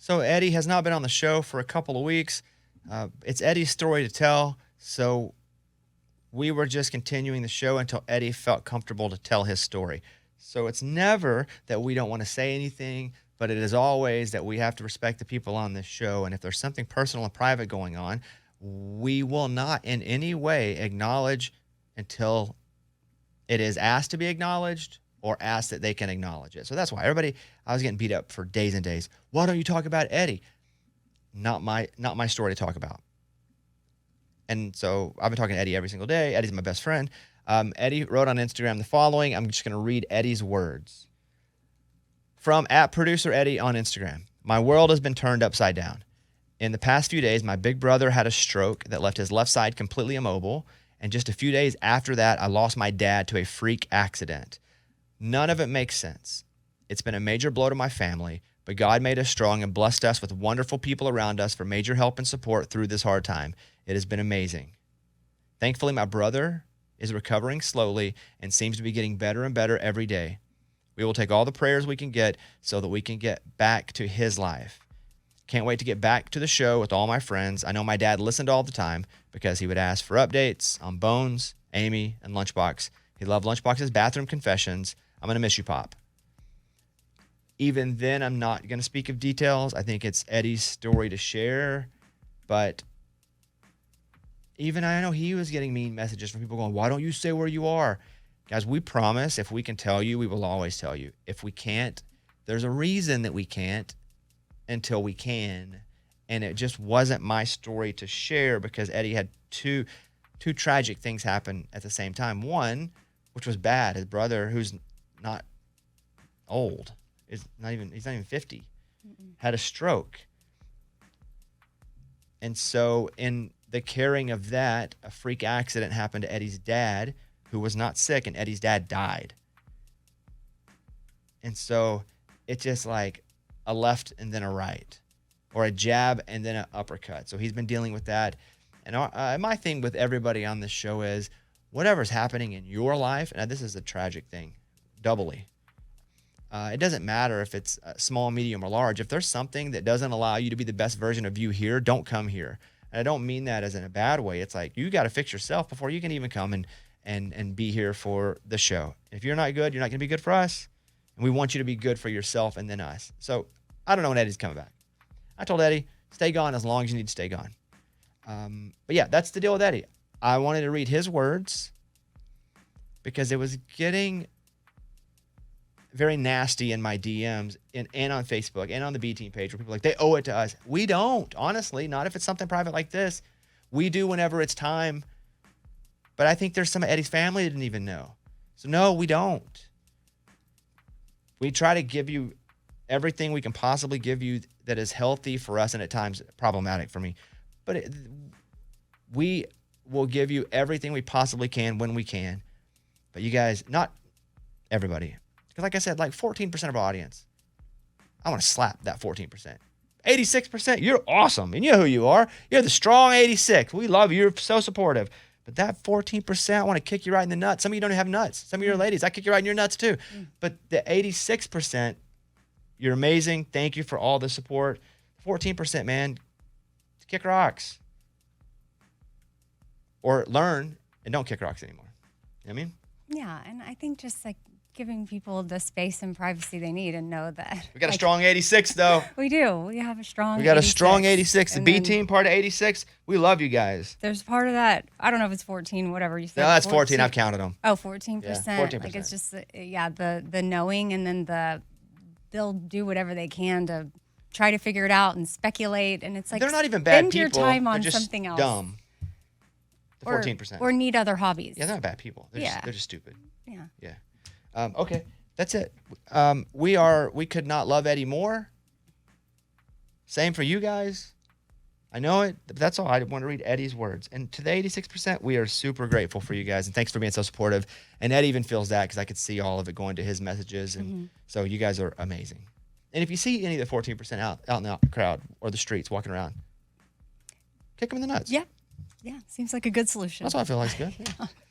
So Eddie has not been on the show for a couple of weeks. It's Eddie's story to tell, so we were just continuing the show until Eddie felt comfortable to tell his story. So it's never that we don't want to say anything, but it is always that we have to respect the people on this show. And if there's something personal and private going on, we will not in any way acknowledge until it is asked to be acknowledged or asked that they can acknowledge it. So that's why I was getting beat up for days and days. Why don't you talk about Eddie? Not my story to talk about. And so I've been talking to Eddie every single day. Eddie's my best friend. Eddie wrote on Instagram the following. I'm just going to read Eddie's words. From @ProducerEddie on Instagram. My world has been turned upside down. In the past few days, my big brother had a stroke that left his left side completely immobile. And just a few days after that, I lost my dad to a freak accident. None of it makes sense. It's been a major blow to my family, but God made us strong and blessed us with wonderful people around us for major help and support through this hard time. It has been amazing. Thankfully, my brother is recovering slowly and seems to be getting better and better every day. We will take all the prayers we can get so that we can get back to his life. Can't wait to get back to the show with all my friends. I know my dad listened all the time because he would ask for updates on Bones, Amy, and Lunchbox. He loved Lunchbox's bathroom confessions. I'm going to miss you, Pop. Even then, I'm not going to speak of details. I think it's Eddie's story to share. But even I know he was getting mean messages from people going, why don't you say where you are? Guys, we promise if we can tell you, we will always tell you. If we can't, there's a reason that we can't until we can. And it just wasn't my story to share because Eddie had two tragic things happen at the same time. One, which was bad, his brother, who's not old, he's not even 50, had a stroke. And so in the caring of that, a freak accident happened to Eddie's dad, who was not sick, and Eddie's dad died. And so it's just like a left and then a right, or a jab and then an uppercut. So he's been dealing with that. And my thing with everybody on this show is whatever's happening in your life, and this is a tragic thing, doubly. It doesn't matter if it's small, medium, or large. If there's something that doesn't allow you to be the best version of you here, don't come here. And I don't mean that as in a bad way. It's like you got to fix yourself before you can even come and be here for the show. If you're not good, you're not going to be good for us. And we want you to be good for yourself and then us. So I don't know when Eddie's coming back. I told Eddie, stay gone as long as you need to stay gone. But yeah, that's the deal with Eddie. I wanted to read his words because it was getting very nasty in my DMs and on Facebook and on the B Team page where people are like, they owe it to us. We don't, honestly, not if it's something private like this. We do whenever it's time. But I think there's some of Eddie's family that didn't even know. So no, we don't. We try to give you everything we can possibly give you that is healthy for us and at times problematic for me. But we will give you everything we possibly can when we can. But you guys, not everybody. Because like I said, like 14% of our audience, I want to slap that 14%. 86%, you're awesome. And you know who you are. You're the strong 86. We love you. You're so supportive. But that 14%, I want to kick you right in the nuts. Some of you don't even have nuts. Some of you are ladies. I kick you right in your nuts too. But the 86%, you're amazing. Thank you for all the support. 14%, man, kick rocks. Or learn and don't kick rocks anymore. You know what I mean? Yeah, and I think just like giving people the space and privacy they need and know that. We got a strong 86, though. We do. We have a strong 86. We got a strong 86. The B team part of 86. We love you guys. There's part of that. I don't know if it's 14, whatever you said. No, that's 14. I've counted them. Oh, 14%. Yeah, 14%. Like it's just, the knowing and then they'll do whatever they can to try to figure it out and speculate. And it's like, they're not even bad spend people. your time on they're just something else. Dumb. The 14%. Or need other hobbies. Yeah, they're not bad people. They're just stupid. Yeah. Yeah. Okay. That's it. We could not love Eddie more. Same for you guys. I know it, but that's all. I want to read Eddie's words. And to the 86%, we are super grateful for you guys. And thanks for being so supportive. And Eddie even feels that because I could see all of it going to his messages. And so you guys are amazing. And if you see any of the 14% out in the crowd or the streets walking around, kick them in the nuts. Yeah. Yeah. Seems like a good solution. That's what I feel like is good. Yeah.